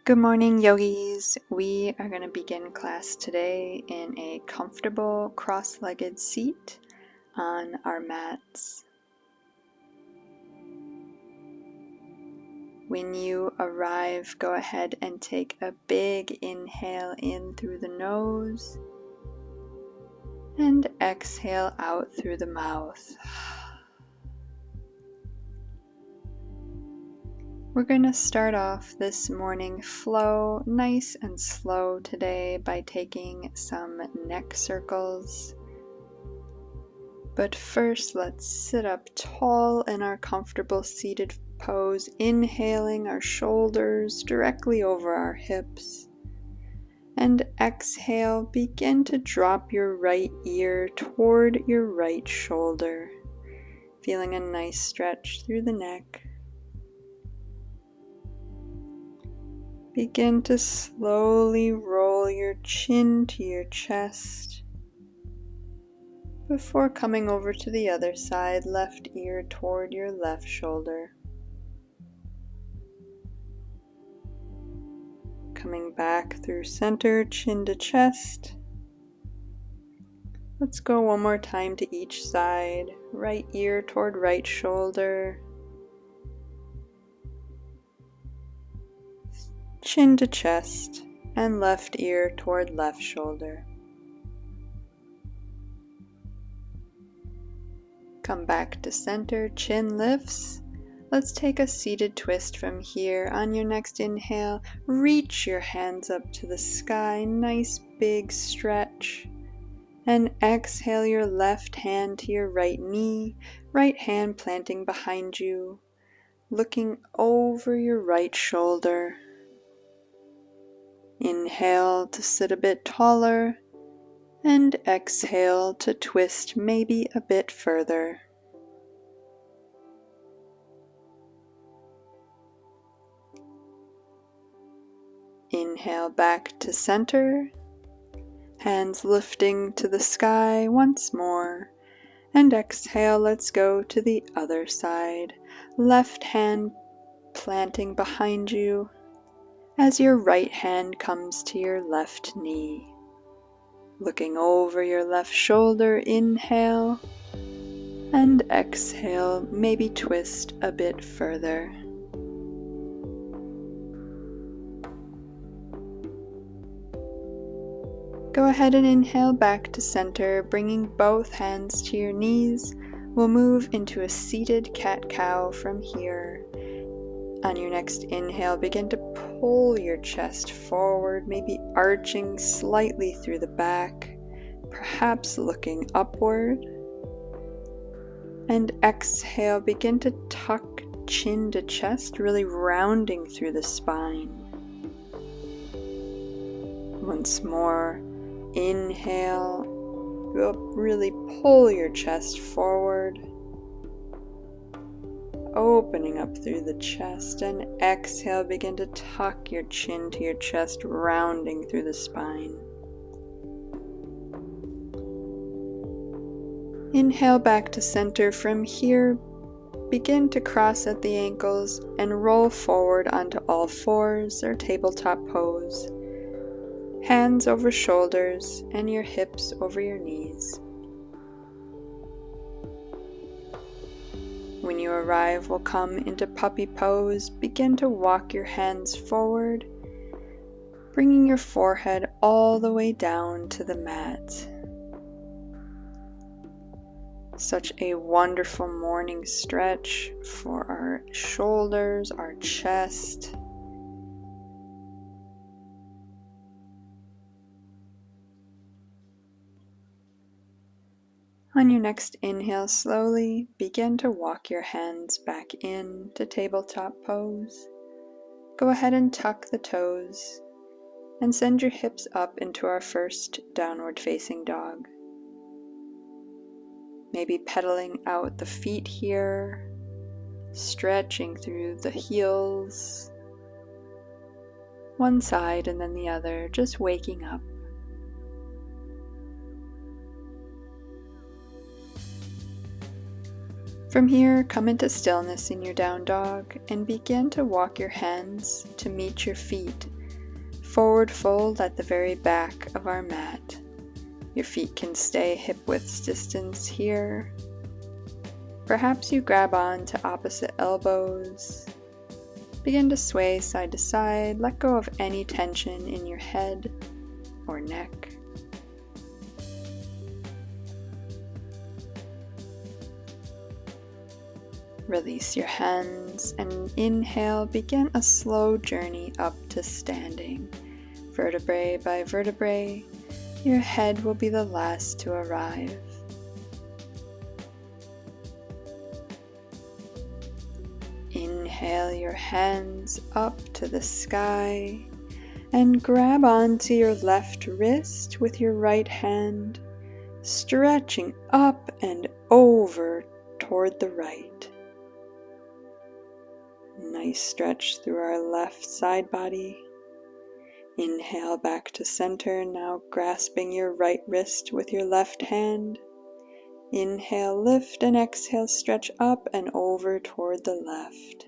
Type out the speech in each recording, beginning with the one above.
Good morning, yogis. We are going to begin class today in a comfortable cross-legged seat on our mats. When you arrive, go ahead and take a big inhale in through the nose and exhale out through the mouth. We're going to start off this morning flow nice and slow today by taking some neck circles. But first, let's sit up tall in our comfortable seated pose, inhaling our shoulders directly over our hips. And exhale, begin to drop your right ear toward your right shoulder, feeling a nice stretch through the neck. Begin to slowly roll your chin to your chest before coming over to the other side, left ear toward your left shoulder. Coming back through center, chin to chest. Let's go one more time to each side, right ear toward right shoulder. Chin to chest, and left ear toward left shoulder. Come back to center, chin lifts. Let's take a seated twist from here. On your next inhale, reach your hands up to the sky, nice big stretch. And exhale your left hand to your right knee, right hand planting behind you, looking over your right shoulder. Inhale to sit a bit taller, and exhale to twist maybe a bit further. Inhale back to center, hands lifting to the sky once more, and exhale, let's go to the other side. Left hand planting behind you as your right hand comes to your left knee. Looking over your left shoulder, inhale, and exhale, maybe twist a bit further. Go ahead and inhale back to center, bringing both hands to your knees. We'll move into a seated cat-cow from here. On your next inhale, begin to pull your chest forward, maybe arching slightly through the back, perhaps looking upward. And exhale, begin to tuck chin to chest, really rounding through the spine. Once more, inhale, really pull your chest forward, opening up through the chest, and exhale, begin to tuck your chin to your chest, rounding through the spine. Inhale back to center. From here, begin to cross at the ankles and roll forward onto all fours or tabletop pose. Hands over shoulders and your hips over your knees. When you arrive, we'll come into puppy pose. Begin to walk your hands forward, bringing your forehead all the way down to the mat. Such a wonderful morning stretch for our shoulders, our chest. On your next inhale, slowly begin to walk your hands back in to tabletop pose. Go ahead and tuck the toes and send your hips up into our first downward facing dog. Maybe pedaling out the feet here, stretching through the heels, one side and then the other, just waking up. From here, come into stillness in your down dog and begin to walk your hands to meet your feet. Forward fold at the very back of our mat. Your feet can stay hip-width distance here. Perhaps you grab on to opposite elbows. Begin to sway side to side. Let go of any tension in your head or neck. Release your hands and inhale, begin a slow journey up to standing. Vertebrae by vertebrae, your head will be the last to arrive. Inhale your hands up to the sky and grab onto your left wrist with your right hand, stretching up and over toward the right. Nice stretch through our left side body. Inhale back to center, now grasping your right wrist with your left hand. Inhale, lift, and exhale, stretch up and over toward the left.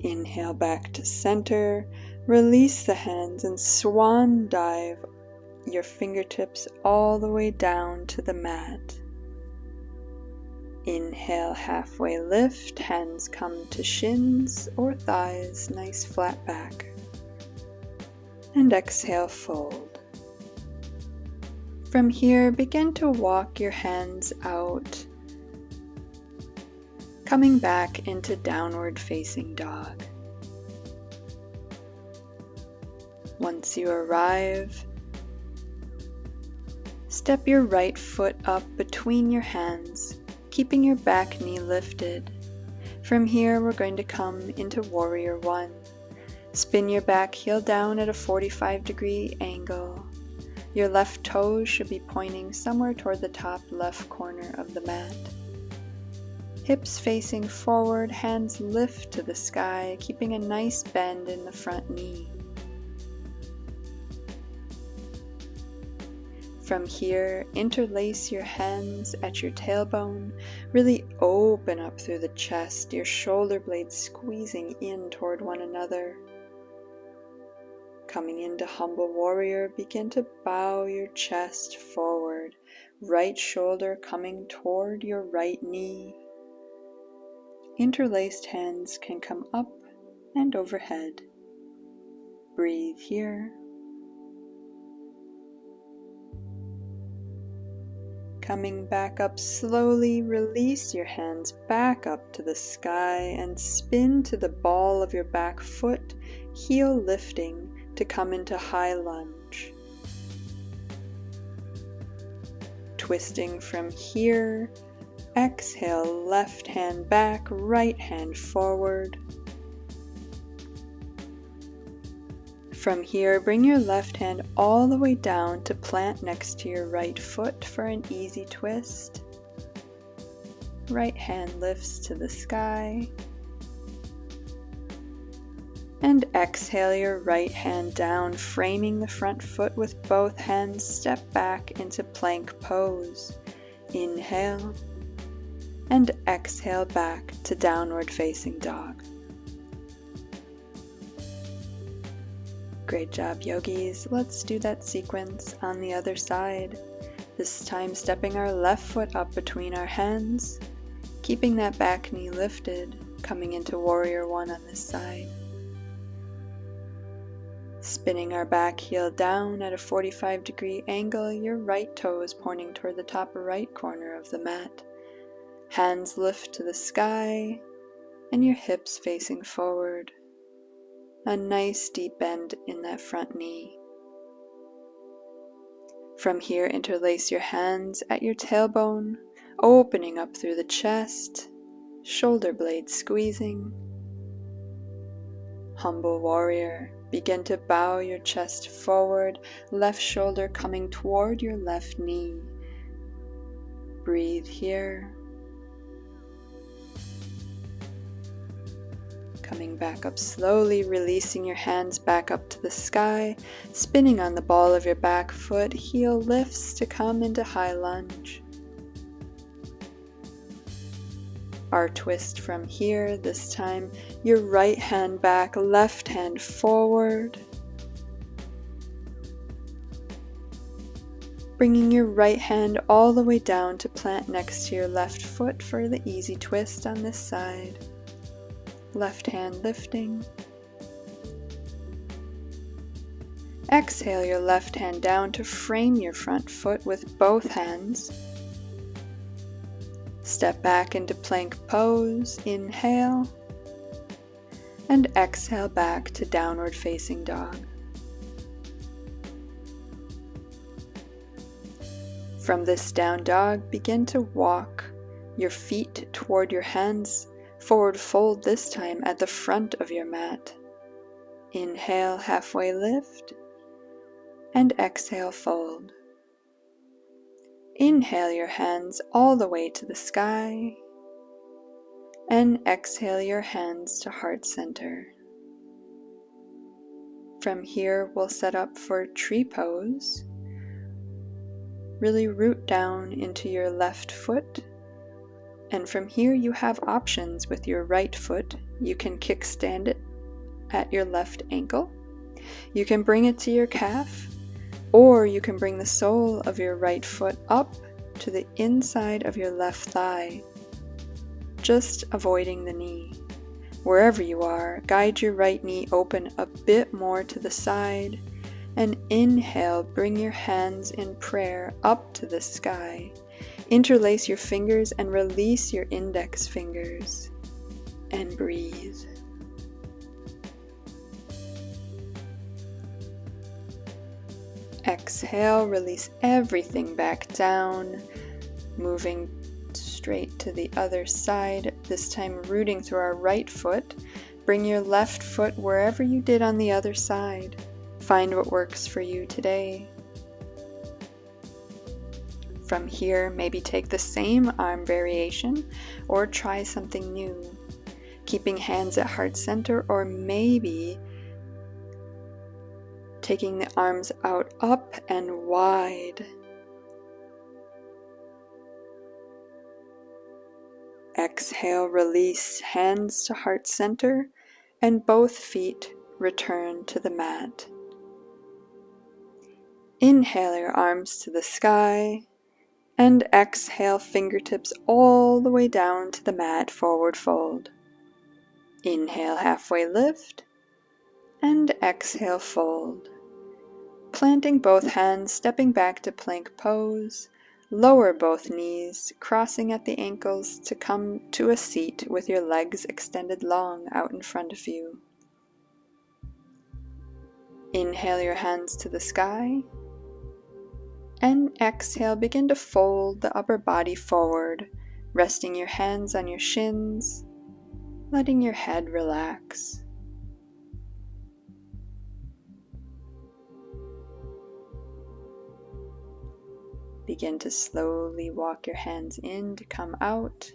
Inhale back to center, release the hands and swan dive your fingertips all the way down to the mat. Inhale, halfway lift, hands come to shins or thighs, nice flat back. And exhale, fold. From here, begin to walk your hands out, coming back into downward facing dog. Once you arrive, step your right foot up between your hands, keeping your back knee lifted. From here, we're going to come into Warrior One. Spin your back heel down at a 45-degree angle. Your left toes should be pointing somewhere toward the top left corner of the mat. Hips facing forward, hands lift to the sky, keeping a nice bend in the front knee. From here, interlace your hands at your tailbone, really open up through the chest, your shoulder blades squeezing in toward one another. Coming into Humble Warrior, begin to bow your chest forward, right shoulder coming toward your right knee. Interlaced hands can come up and overhead. Breathe here. Coming back up slowly, release your hands back up to the sky and spin to the ball of your back foot, heel lifting to come into high lunge. Twisting from here, exhale, left hand back, right hand forward. From here, bring your left hand all the way down to plant next to your right foot for an easy twist. Right hand lifts to the sky. And exhale your right hand down, framing the front foot with both hands. Step back into plank pose. Inhale. And exhale back to downward facing dog. Great job, yogis. Let's do that sequence on the other side. This time stepping our left foot up between our hands, keeping that back knee lifted, coming into Warrior One on this side. Spinning our back heel down at a 45-degree angle, your right toes pointing toward the top right corner of the mat. Hands lift to the sky, and your hips facing forward. A nice deep bend in that front knee. From here, interlace your hands at your tailbone, opening up through the chest, shoulder blades squeezing. Humble Warrior, begin to bow your chest forward, left shoulder coming toward your left knee. Breathe here. Coming back up slowly, releasing your hands back up to the sky, spinning on the ball of your back foot, heel lifts to come into high lunge. Our twist from here, this time your right hand back, left hand forward. Bringing your right hand all the way down to plant next to your left foot for the easy twist on this side. Left hand lifting. Exhale your left hand down to frame your front foot with both hands. Step back into plank pose, inhale, and exhale back to downward facing dog. From this down dog, begin to walk your feet toward your hands, forward fold this time at the front of your mat. Inhale, halfway lift, and exhale, fold. Inhale your hands all the way to the sky, and exhale your hands to heart center. From here, we'll set up for tree pose. Really root down into your left foot, and from here you have options with your right foot. You can kickstand it at your left ankle, you can bring it to your calf, or you can bring the sole of your right foot up to the inside of your left thigh, just avoiding the knee. Wherever you are, guide your right knee open a bit more to the side, and inhale, bring your hands in prayer up to the sky. Interlace your fingers and release your index fingers, and breathe. Exhale, release everything back down, moving straight to the other side, this time rooting through our right foot. Bring your left foot wherever you did on the other side. Find what works for you today. From here, maybe take the same arm variation or try something new. Keeping hands at heart center, or maybe taking the arms out, up and wide. Exhale, release hands to heart center, and both feet return to the mat. Inhale your arms to the sky, and exhale fingertips all the way down to the mat, forward fold. Inhale, halfway lift, and exhale, fold. Planting both hands, stepping back to plank pose, lower both knees, crossing at the ankles to come to a seat with your legs extended long out in front of you. Inhale your hands to the sky, and exhale, begin to fold the upper body forward, resting your hands on your shins, letting your head relax. Begin to slowly walk your hands in to come out.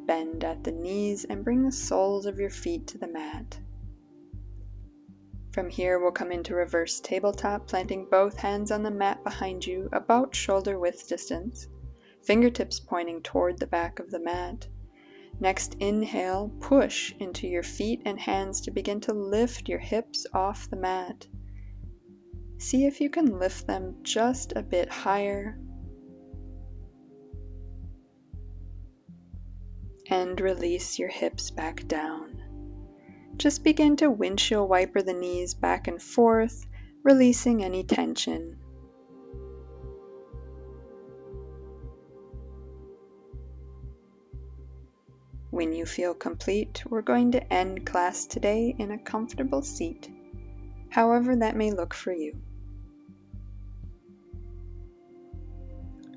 Bend at the knees and bring the soles of your feet to the mat. From here, we'll come into reverse tabletop, planting both hands on the mat behind you, about shoulder width distance, fingertips pointing toward the back of the mat. Next, inhale, push into your feet and hands to begin to lift your hips off the mat. See if you can lift them just a bit higher. And release your hips back down. Just begin to windshield wiper the knees back and forth, releasing any tension. When you feel complete, we're going to end class today in a comfortable seat, however that may look for you.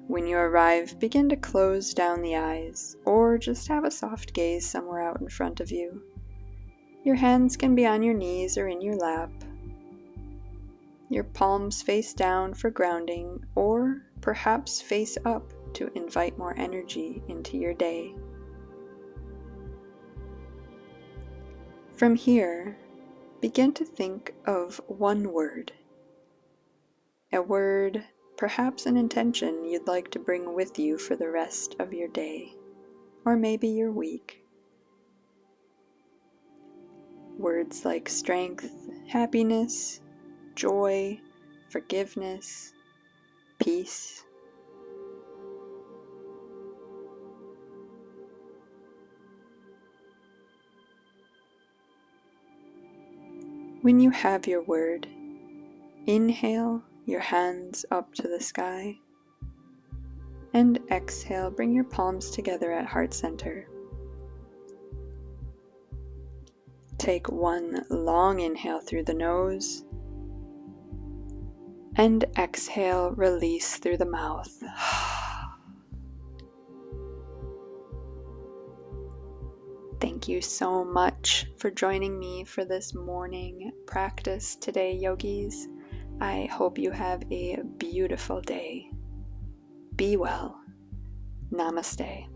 When you arrive, begin to close down the eyes, or just have a soft gaze somewhere out in front of you. Your hands can be on your knees or in your lap. Your palms face down for grounding, or perhaps face up to invite more energy into your day. From here, begin to think of one word. A word, perhaps an intention you'd like to bring with you for the rest of your day. or maybe you're weak. Words like strength, happiness, joy, forgiveness, peace. When you have your word, inhale your hands up to the sky, and exhale, bring your palms together at heart center. Take one long inhale through the nose, and exhale, release through the mouth. Thank you so much for joining me for this morning practice today, yogis. I hope you have a beautiful day. Be well. Namaste.